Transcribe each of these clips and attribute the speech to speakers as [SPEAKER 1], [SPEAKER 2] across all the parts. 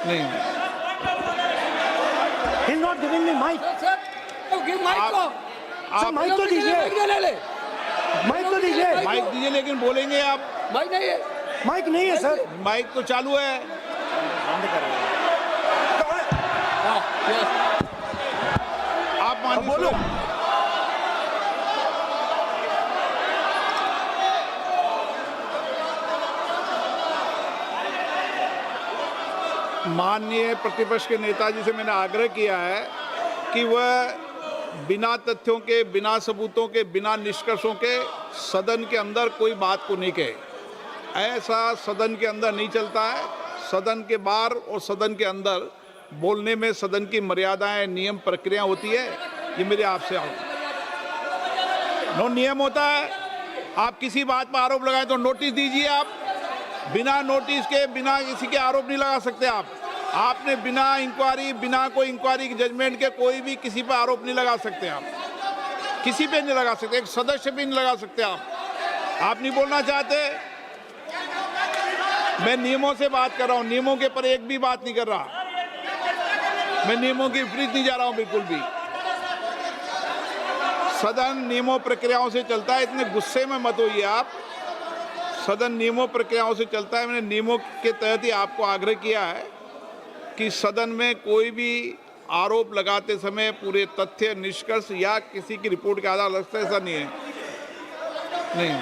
[SPEAKER 1] नहीं
[SPEAKER 2] He's not giving me mic.
[SPEAKER 3] Sir give mic को
[SPEAKER 2] sir mic तो दीजिए, माइक तो दीजिए।
[SPEAKER 1] माइक दीजिए, लेकिन बोलेंगे आप।
[SPEAKER 3] माइक नहीं है।
[SPEAKER 2] माइक नहीं है सर।
[SPEAKER 1] माइक तो चालू है।
[SPEAKER 3] हाँ, यस।
[SPEAKER 1] आप मानिए
[SPEAKER 2] बोलो।
[SPEAKER 1] माननीय प्रतिपक्ष के नेताजी से मैंने आग्रह किया है कि वह बिना तथ्यों के, बिना सबूतों के, बिना निष्कर्षों के सदन के अंदर कोई बात को नहीं कहे। ऐसा सदन के अंदर नहीं चलता है। सदन के बाहर और सदन के अंदर बोलने में सदन की मर्यादाएं, नियम, प्रक्रिया होती है। ये मेरे आपसे नो नियम होता है। आप किसी बात पर आरोप लगाएं तो नोटिस दीजिए। आप बिना नोटिस के, बिना किसी के आरोप नहीं लगा सकते। आपने बिना इंक्वायरी, बिना कोई इंक्वायरी की जजमेंट के कोई भी किसी पर आरोप नहीं लगा सकते। आप किसी पे नहीं लगा सकते, एक सदस्य भी नहीं लगा सकते। आप नहीं बोलना चाहते। मैं नियमों से बात कर रहा हूं, नियमों के पर एक भी बात नहीं कर रहा। मैं नियमों के विपरीत नहीं जा रहा हूं बिल्कुल भी। सदन नियमों प्रक्रियाओं से चलता है। इतने गुस्से में मत होइए आप। सदन नियमों प्रक्रियाओं से चलता है। मैंने नियमों के तहत ही आपको आग्रह किया है कि सदन में कोई भी आरोप लगाते समय पूरे तथ्य, निष्कर्ष या किसी की रिपोर्ट के आधार लगता है, ऐसा नहीं है। नहीं,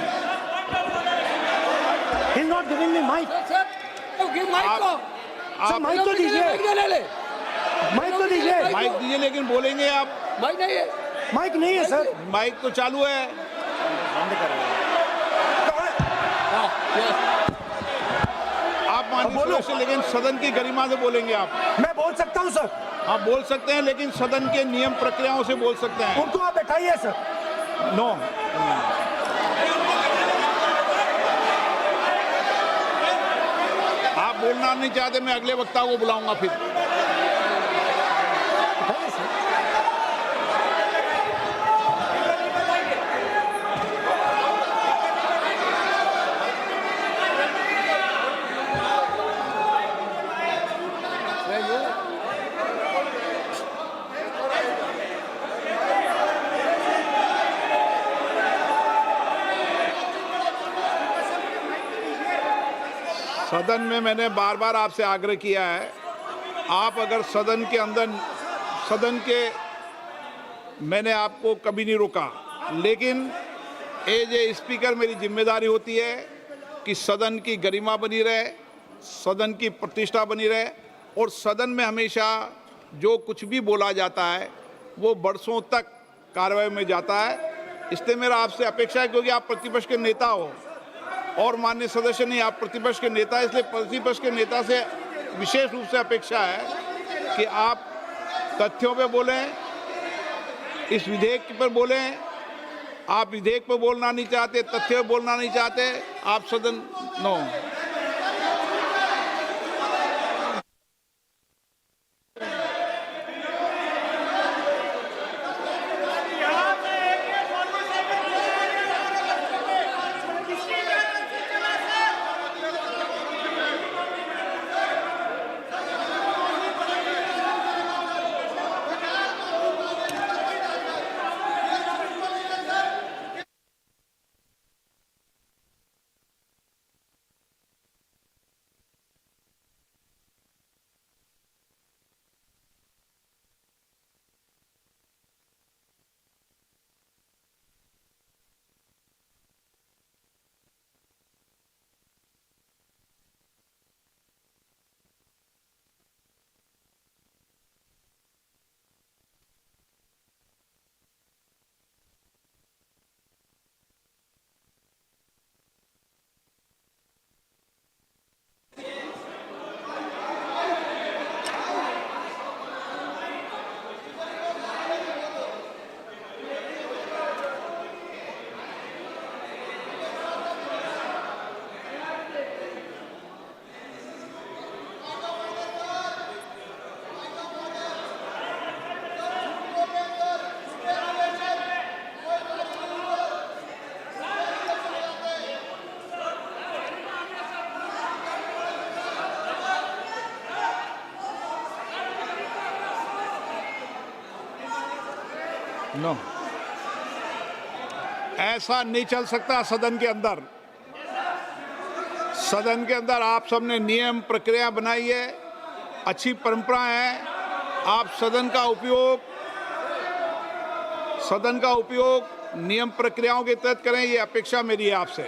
[SPEAKER 2] He's not giving me mic.
[SPEAKER 3] Sir give mic को
[SPEAKER 2] सर माइक तो दीजिए, माइक तो दीजिए।
[SPEAKER 1] माइक दीजिए, लेकिन बोलेंगे आप।
[SPEAKER 3] माइक नहीं है।
[SPEAKER 2] माइक नहीं है सर।
[SPEAKER 1] माइक तो चालू है।
[SPEAKER 3] हाँ, यस।
[SPEAKER 1] आप मानिए सदस्य, लेकिन सदन की गरिमा से बोलेंगे आप।
[SPEAKER 2] मैं बोल सकता हूँ सर।
[SPEAKER 1] आप बोल सकते हैं, लेकिन सदन के नियम प्रक्रियाओं से बोल सकते हैं।
[SPEAKER 2] उनको आप बैठाइए सर।
[SPEAKER 1] नो, आप बोलना नहीं चाहते, मैं अगले वक्ता को बुलाऊंगा फिर।
[SPEAKER 2] बैठाइए सर।
[SPEAKER 1] सदन में मैंने बार बार आपसे आग्रह किया है, आप अगर सदन के अंदर, सदन के, मैंने आपको कभी नहीं रोका, लेकिन एज ए स्पीकर मेरी जिम्मेदारी होती है कि सदन की गरिमा बनी रहे, सदन की प्रतिष्ठा बनी रहे, और सदन में हमेशा जो कुछ भी बोला जाता है वो बरसों तक कार्रवाई में जाता है। इसलिए मेरा आपसे अपेक्षा है, क्योंकि आप प्रतिपक्ष के नेता हो और माननीय सदस्य नहीं, आप प्रतिपक्ष के नेता, इसलिए प्रतिपक्ष के नेता से विशेष रूप से अपेक्षा है कि आप तथ्यों पे बोलें, इस विधेयक पर बोलें। आप विधेयक पर बोलना नहीं चाहते, तथ्य पे बोलना नहीं चाहते, आप सदन नो। नो, ऐसा नहीं चल सकता सदन के अंदर। सदन के अंदर आप सबने नियम प्रक्रिया बनाई है, अच्छी परंपरा है। आप सदन का उपयोग नियम प्रक्रियाओं के तहत करें, ये अपेक्षा मेरी है आपसे।